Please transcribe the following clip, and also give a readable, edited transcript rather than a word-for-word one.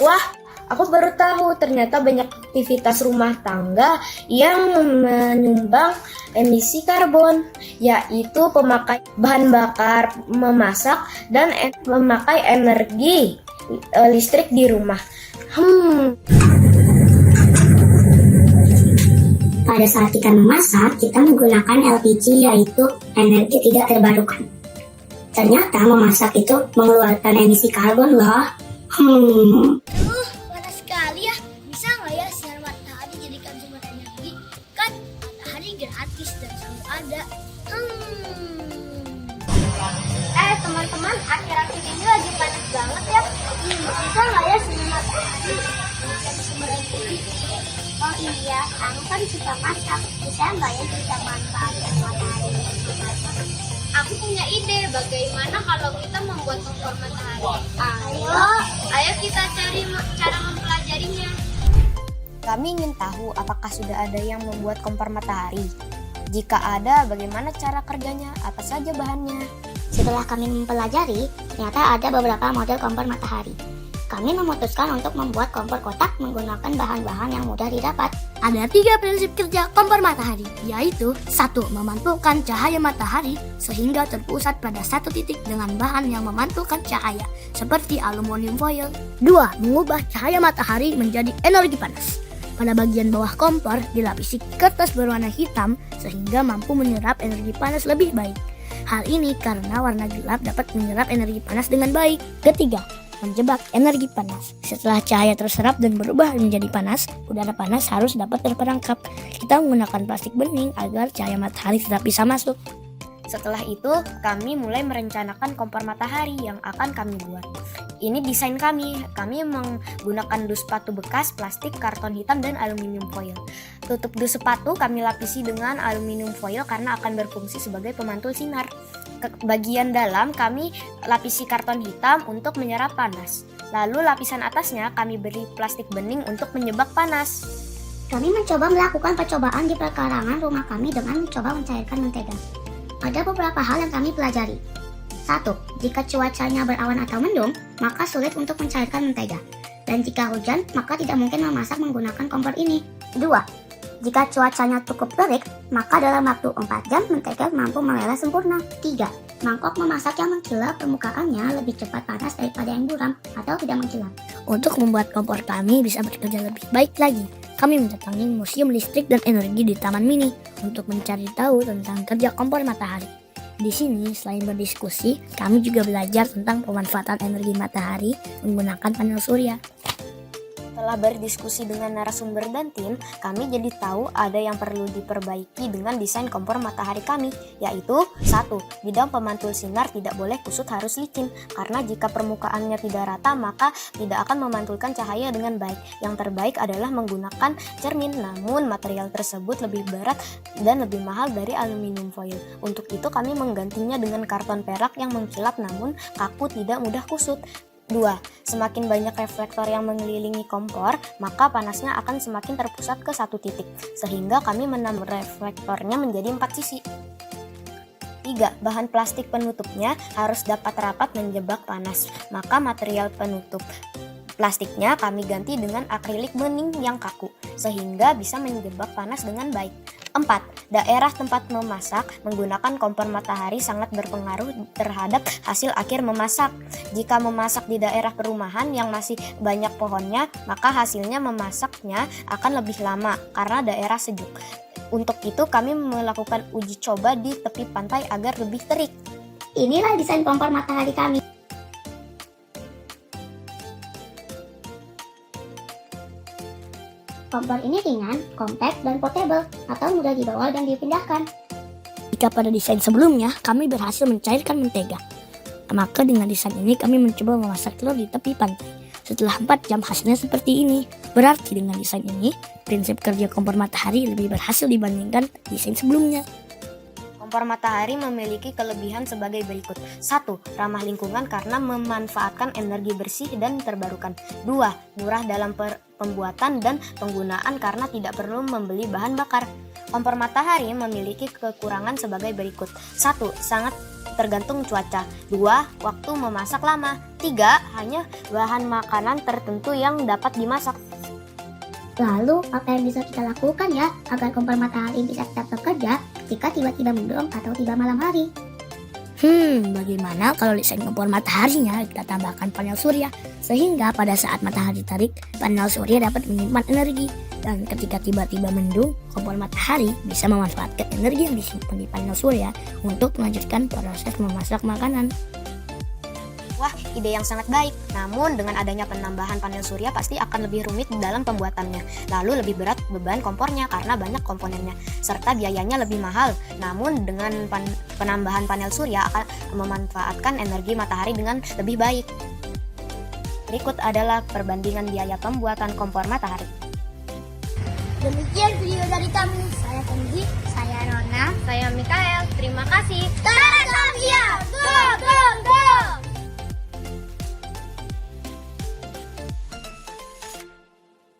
Wah, aku baru tahu ternyata banyak aktivitas rumah tangga yang menyumbang emisi karbon, yaitu pemakai bahan bakar memasak dan memakai energi listrik di rumah. Pada saat kita memasak, kita menggunakan LPG, yaitu energi tidak terbarukan. Ternyata memasak itu mengeluarkan emisi karbon loh. Panas sekali ya. Bisa nggak ya sinar matahari jadikan sumber energi? Kan matahari gratis dan selalu ada. Teman-teman, akhir-akhir ini lagi panas banget ya. Bisa nggak ya sinar matahari jadi sumber energi? Oh iya, aku kan suka masak. Bisa nggak ya kita manfaatkan matahari untuk masak? Aku punya ide, bagaimana kalau kita membuat kompor matahari? Ayo kita cari cara mempelajarinya. Kami ingin tahu apakah sudah ada yang membuat kompor matahari. Jika ada, bagaimana cara kerjanya? Apa saja bahannya? Setelah kami mempelajari, ternyata ada beberapa model kompor matahari. Kami memutuskan untuk membuat kompor kotak menggunakan bahan-bahan yang mudah didapat. Ada 3 prinsip kerja kompor matahari, yaitu 1. Memantulkan cahaya matahari sehingga terpusat pada satu titik dengan bahan yang memantulkan cahaya, seperti aluminium foil. 2. Mengubah cahaya matahari menjadi energi panas. Pada bagian bawah kompor dilapisi kertas berwarna hitam sehingga mampu menyerap energi panas lebih baik. Hal ini karena warna gelap dapat menyerap energi panas dengan baik. Ketiga, menjebak energi panas. Setelah cahaya terserap dan berubah menjadi panas, udara panas harus dapat terperangkap. Kita menggunakan plastik bening agar cahaya matahari tetap bisa masuk. Setelah itu, kami mulai merencanakan kompor matahari yang akan kami buat. Ini desain kami. Kami menggunakan dus sepatu bekas, plastik, karton hitam, dan aluminium foil. Tutup dus sepatu kami lapisi dengan aluminium foil karena akan berfungsi sebagai pemantul sinar. Bagian dalam kami lapisi karton hitam untuk menyerap panas. Lalu lapisan atasnya kami beri plastik bening untuk menjebak panas. Kami mencoba melakukan percobaan di perkarangan rumah kami dengan mencoba mencairkan mentega. Ada beberapa hal yang kami pelajari. 1. Jika cuacanya berawan atau mendung, maka sulit untuk mencairkan mentega. Dan jika hujan, maka tidak mungkin memasak menggunakan kompor ini. 2. Jika cuacanya cukup terik, maka dalam waktu 4 jam mentega mampu meleleh sempurna. 3. Mangkok memasak yang mengkilap permukaannya lebih cepat panas daripada yang buram atau tidak mengkilap. Untuk membuat kompor kami bisa bekerja lebih baik lagi, kami mendatangi Museum Listrik dan Energi di Taman Mini untuk mencari tahu tentang kerja kompor matahari. Di sini, selain berdiskusi, kami juga belajar tentang pemanfaatan energi matahari menggunakan panel surya. Setelah berdiskusi dengan narasumber dan tim, kami jadi tahu ada yang perlu diperbaiki dengan desain kompor matahari kami, yaitu 1. Bidang pemantul sinar tidak boleh kusut, harus licin, karena jika permukaannya tidak rata maka tidak akan memantulkan cahaya dengan baik. Yang terbaik adalah menggunakan cermin, namun material tersebut lebih berat dan lebih mahal dari aluminium foil. Untuk itu kami menggantinya dengan karton perak yang mengkilap namun kaku, tidak mudah kusut. 2. Semakin banyak reflektor yang mengelilingi kompor, maka panasnya akan semakin terpusat ke satu titik, sehingga kami menambah reflektornya menjadi 4 sisi. 3. Bahan plastik penutupnya harus dapat rapat menjebak panas, maka material penutup plastiknya kami ganti dengan akrilik bening yang kaku, sehingga bisa menjebak panas dengan baik. 4. Daerah tempat memasak menggunakan kompor matahari sangat berpengaruh terhadap hasil akhir memasak. Jika memasak di daerah perumahan yang masih banyak pohonnya, maka hasilnya memasaknya akan lebih lama karena daerah sejuk. Untuk itu kami melakukan uji coba di tepi pantai agar lebih terik. Inilah desain kompor matahari kami. Kompor ini ringan, compact, dan portable, atau mudah dibawa dan dipindahkan. Jika pada desain sebelumnya kami berhasil mencairkan mentega, maka dengan desain ini kami mencoba memasak telur di tepi pantai. Setelah 4 jam hasilnya seperti ini. Berarti dengan desain ini, prinsip kerja kompor matahari lebih berhasil dibandingkan desain sebelumnya. Kompor matahari memiliki kelebihan sebagai berikut. 1. Ramah lingkungan karena memanfaatkan energi bersih dan terbarukan. 2. Murah dalam pembuatan dan penggunaan karena tidak perlu membeli bahan bakar. Kompor matahari memiliki kekurangan sebagai berikut. 1. Sangat tergantung cuaca. 2. Waktu memasak lama. 3. Hanya bahan makanan tertentu yang dapat dimasak. Lalu, apa yang bisa kita lakukan ya agar kompor matahari bisa tetap bekerja jika tiba-tiba mendung atau tiba malam hari? Bagaimana kalau desain kompor mataharinya kita tambahkan panel surya sehingga pada saat matahari tarik, panel surya dapat menyimpan energi dan ketika tiba-tiba mendung, kompor matahari bisa memanfaatkan energi yang disimpan di panel surya untuk melanjutkan proses memasak makanan. Wah, ide yang sangat baik. Namun dengan adanya penambahan panel surya pasti akan lebih rumit dalam pembuatannya. Lalu lebih berat beban kompornya karena banyak komponennya, serta biayanya lebih mahal. Namun dengan penambahan panel surya akan memanfaatkan energi matahari dengan lebih baik. Berikut adalah perbandingan biaya pembuatan kompor matahari. Demikian video dari kami. Saya Kendi, saya Rona, saya Mikael. Terima kasih.